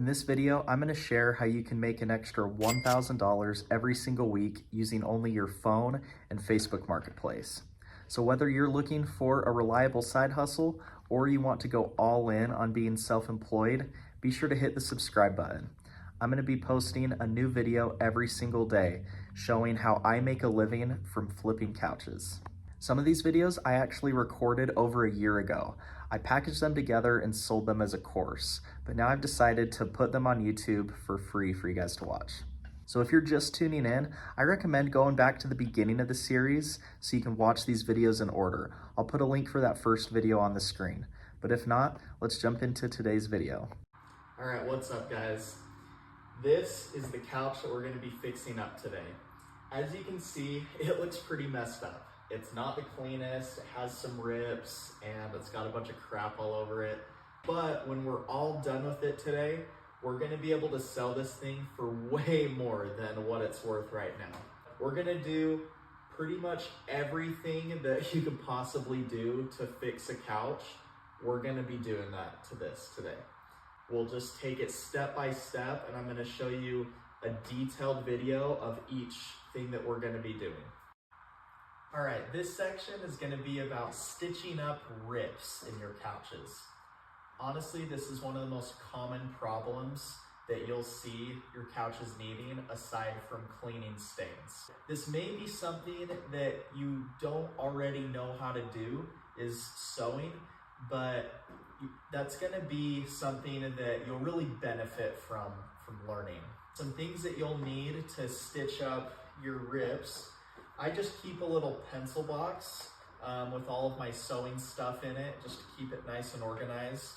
this video, I'm going to share how you can make an extra $1,000 every single week using only your phone and Facebook Marketplace. So whether you're looking for a reliable side hustle or you want to go all in on being self-employed, be sure to hit the subscribe button. I'm going to be posting a new video every single day showing how I make a living from flipping couches. Some of these videos I actually recorded over a year ago. I packaged them together and sold them as a course, but now I've decided to put them on YouTube for free for you guys to watch. So if you're just tuning in, I recommend going back to the beginning of the series so you can watch these videos in order. I'll put a link for that first video on the screen. But if not, let's jump into today's video. All right, what's up guys? This is the couch that we're gonna be fixing up today. As you can see, it looks pretty messed up. It's not the cleanest, it has some rips, and it's got a bunch of crap all over it. But when we're all done with it today, we're gonna be able to sell this thing for way more than what it's worth right now. We're gonna do pretty much everything that you could possibly do to fix a couch. We're gonna be doing that to this today. We'll just take it step by step, and I'm gonna show you a detailed video of each thing that we're gonna be doing. All right, this section is gonna be about stitching up rips in your couches. Honestly, this is one of the most common problems that you'll see your couches needing aside from cleaning stains. This may be something that you don't already know how to do, is sewing, but that's gonna be something that you'll really benefit from learning. Some things that you'll need to stitch up your rips. I just keep a little pencil box with all of my sewing stuff in it, just to keep it nice and organized.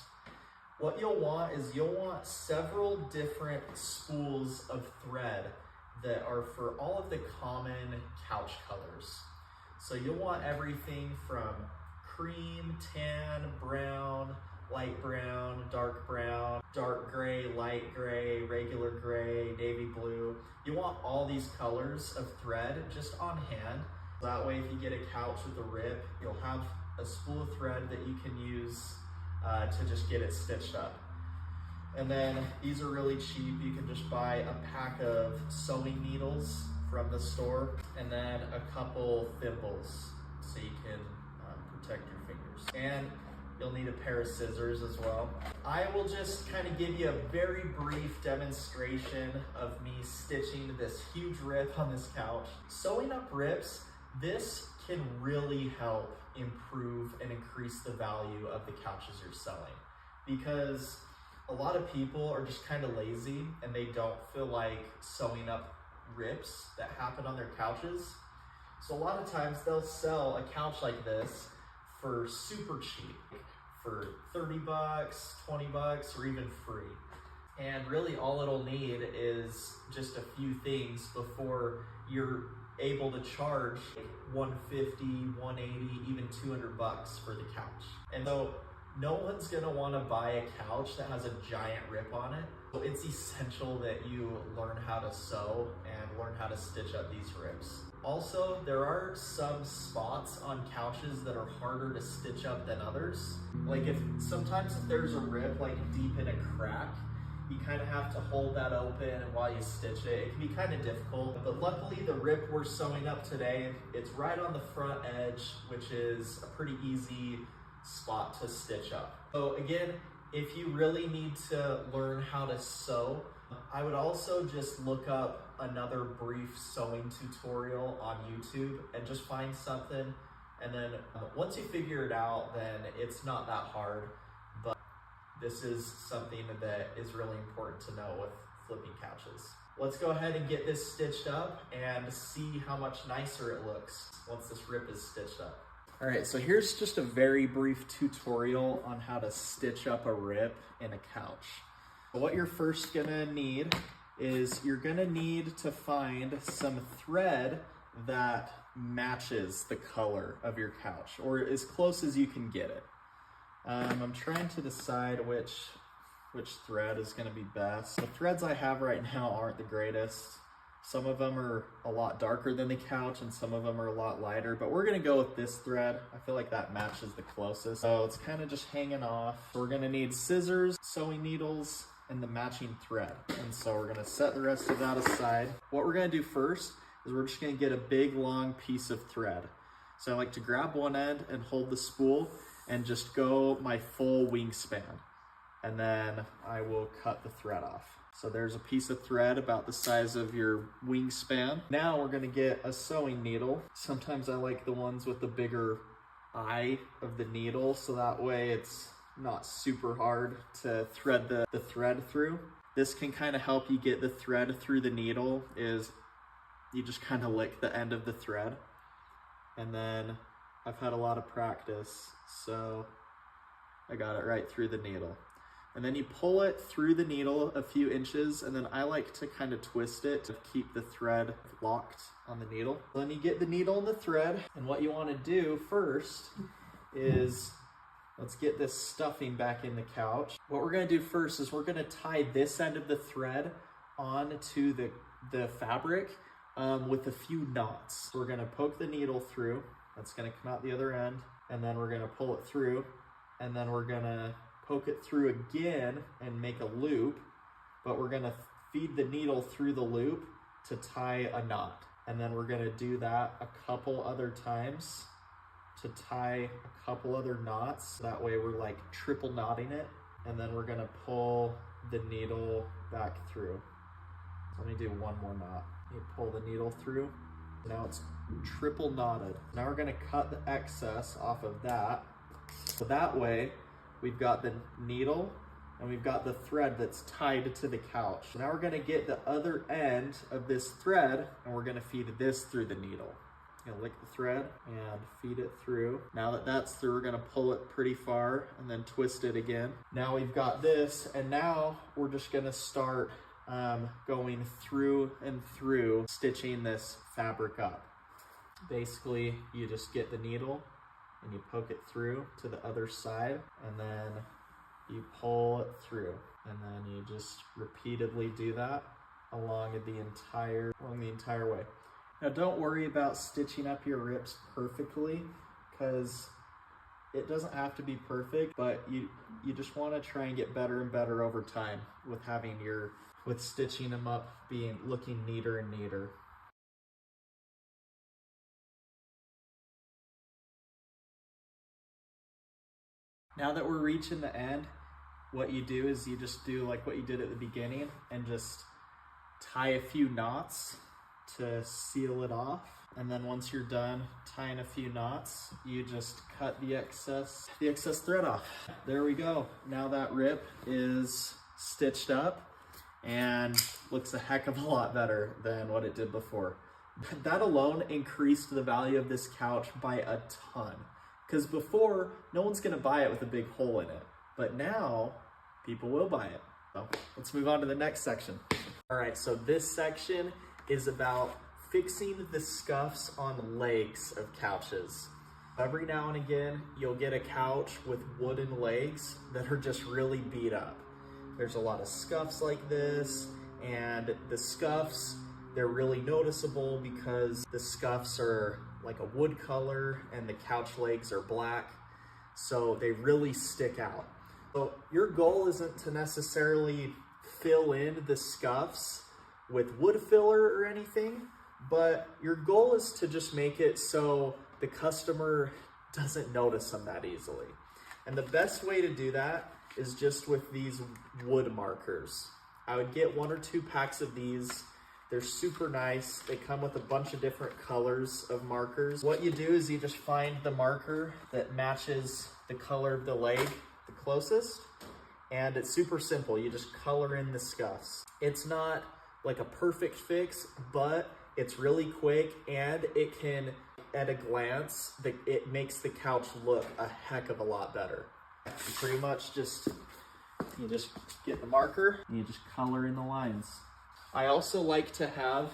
What you'll want is several different spools of thread that are for all of the common couch colors. So you'll want everything from cream, tan, brown, light brown, dark gray, light gray, regular gray, navy blue. You want all these colors of thread just on hand. That way, if you get a couch with a rip, you'll have a spool of thread that you can use to just get it stitched up. And then these are really cheap. You can just buy a pack of sewing needles from the store and then a couple thimbles so you can protect your fingers. And you'll need a pair of scissors as well. I will just kind of give you a very brief demonstration of me stitching this huge rip on this couch. Sewing up rips, this can really help improve and increase the value of the couches you're selling, because a lot of people are just kind of lazy and they don't feel like sewing up rips that happen on their couches. So a lot of times they'll sell a couch like this for super cheap, for 30 bucks, 20 bucks, or even free. And really all it'll need is just a few things before you're able to charge 150, 180, even 200 bucks for the couch. And so no one's gonna wanna buy a couch that has a giant rip on it. So it's essential that you learn how to sew and learn how to stitch up these rips. Also, there are some spots on couches that are harder to stitch up than others. Like sometimes if there's a rip like deep in a crack, you kind of have to hold that open while you stitch it. It can be kind of difficult, but luckily the rip we're sewing up today, it's right on the front edge, which is a pretty easy spot to stitch up. So again, if you really need to learn how to sew, I would also just look up another brief sewing tutorial on YouTube and just find something. And then once you figure it out, then it's not that hard. But this is something that is really important to know with flipping couches. Let's go ahead and get this stitched up and see how much nicer it looks once this rip is stitched up. All right, so here's just a very brief tutorial on how to stitch up a rip in a couch. What you're first gonna need is you're gonna need to find some thread that matches the color of your couch, or as close as you can get it. I'm trying to decide which thread is gonna be best. The threads I have right now aren't the greatest. Some of them are a lot darker than the couch and some of them are a lot lighter, but we're gonna go with this thread. I feel like that matches the closest. So it's kind of just hanging off. We're gonna need scissors, sewing needles, and the matching thread. And so we're gonna set the rest of that aside. What we're gonna do first is we're just gonna get a big long piece of thread. So I like to grab one end and hold the spool and just go my full wingspan. And then I will cut the thread off. So there's a piece of thread about the size of your wingspan. Now we're gonna get a sewing needle. Sometimes I like the ones with the bigger eye of the needle, so that way it's not super hard to thread the thread through. This can kind of help you get the thread through the needle, is you just kind of lick the end of the thread. And then I've had a lot of practice, so I got it right through the needle. And then you pull it through the needle a few inches, and then I like to kind of twist it to keep the thread locked on the needle. Then you get the needle and the thread, and what you want to do first is, let's get this stuffing back in the couch. What we're going to do first is we're going to tie this end of the thread onto the fabric with a few knots. We're going to poke the needle through, that's going to come out the other end, and then we're going to pull it through, and then we're going to poke it through again and make a loop, but we're gonna feed the needle through the loop to tie a knot. And then we're gonna do that a couple other times to tie a couple other knots. That way we're like triple knotting it. And then we're gonna pull the needle back through. Let me do one more knot. You pull the needle through. Now it's triple knotted. Now we're gonna cut the excess off of that. So that way, we've got the needle and we've got the thread that's tied to the couch. Now we're gonna get the other end of this thread and we're gonna feed this through the needle. You're gonna lick the thread and feed it through. Now that that's through, we're gonna pull it pretty far and then twist it again. Now we've got this, and now we're just gonna start going through and through, stitching this fabric up. Basically, you just get the needle and you poke it through to the other side, and then you pull it through, and then you just repeatedly do that along the entire way. Now don't worry about stitching up your rips perfectly, because it doesn't have to be perfect, but you just want to try and get better and better over time with stitching them up looking neater and neater. Now that we're reaching the end, what you do is you just do like what you did at the beginning and just tie a few knots to seal it off. And then once you're done tying a few knots, you just cut the excess thread off. There we go. Now that rip is stitched up and looks a heck of a lot better than what it did before. That alone increased the value of this couch by a ton. Because before, no one's gonna buy it with a big hole in it. But now, people will buy it. So let's move on to the next section. All right, so this section is about fixing the scuffs on legs of couches. Every now and again, you'll get a couch with wooden legs that are just really beat up. There's a lot of scuffs like this, and the scuffs, they're really noticeable because the scuffs are like a wood color and the couch legs are black, so they really stick out. So your goal isn't to necessarily fill in the scuffs with wood filler or anything, but your goal is to just make it so the customer doesn't notice them that easily. And the best way to do that is just with these wood markers. I would get 1 or 2 packs of these. They're super nice. They come with a bunch of different colors of markers. What you do is you just find the marker that matches the color of the leg the closest, and it's super simple. You just color in the scuffs. It's not like a perfect fix, but it's really quick, and it can, at a glance, it makes the couch look a heck of a lot better. You pretty much you just get the marker and you just color in the lines. I also like to have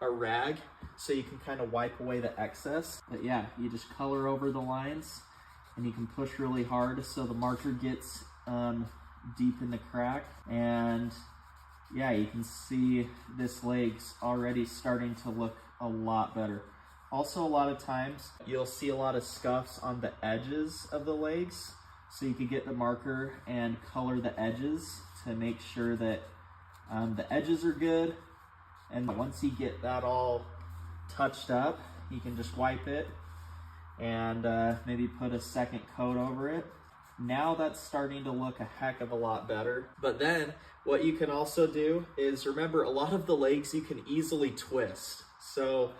a rag so you can kind of wipe away the excess. But yeah, you just color over the lines and you can push really hard so the marker gets deep in the crack. And yeah, you can see this leg's already starting to look a lot better. Also, a lot of times you'll see a lot of scuffs on the edges of the legs. So you could get the marker and color the edges to make sure that the edges are good. And once you get that all touched up, you can just wipe it and maybe put a second coat over it. Now that's starting to look a heck of a lot better. But then what you can also do is, remember, a lot of the legs you can easily twist. So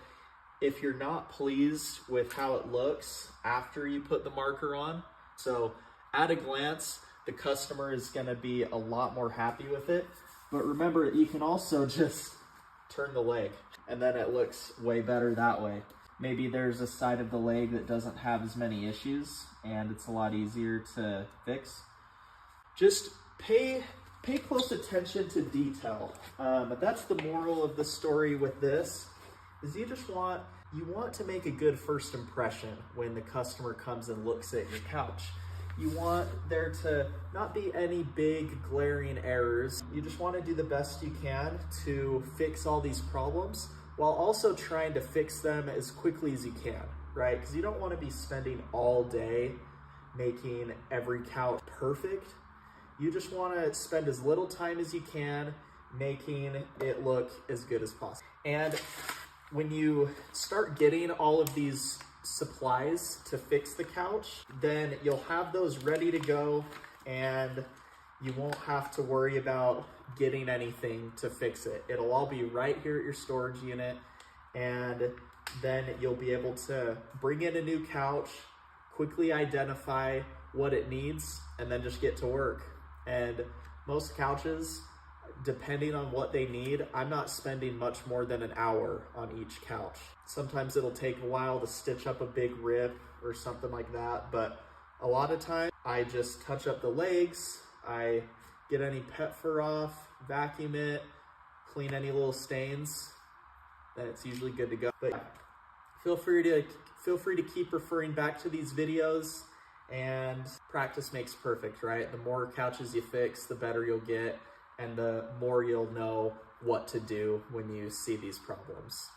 if you're not pleased with how it looks after you put the marker on, so at a glance, the customer is gonna be a lot more happy with it. But remember, you can also just turn the leg and then it looks way better that way. Maybe there's a side of the leg that doesn't have as many issues and it's a lot easier to fix. Just pay close attention to detail. That's the moral of the story with this, is you want to make a good first impression when the customer comes and looks at your couch. You want there to not be any big glaring errors. You just want to do the best you can to fix all these problems while also trying to fix them as quickly as you can, right? Because you don't want to be spending all day making every couch perfect. You just want to spend as little time as you can making it look as good as possible. And when you start getting all of these supplies to fix the couch, then you'll have those ready to go and you won't have to worry about getting anything to fix it. It'll all be right here at your storage unit, and then you'll be able to bring in a new couch, quickly identify what it needs, and then just get to work. And most couches, depending on what they need, I'm not spending much more than an hour on each couch. Sometimes it'll take a while to stitch up a big rip or something like that, but a lot of times I just touch up the legs, I get any pet fur off, vacuum it, clean any little stains, then it's usually good to go. But yeah, feel free to keep referring back to these videos, and practice makes perfect, right? The more couches you fix, the better you'll get, and the more you'll know what to do when you see these problems.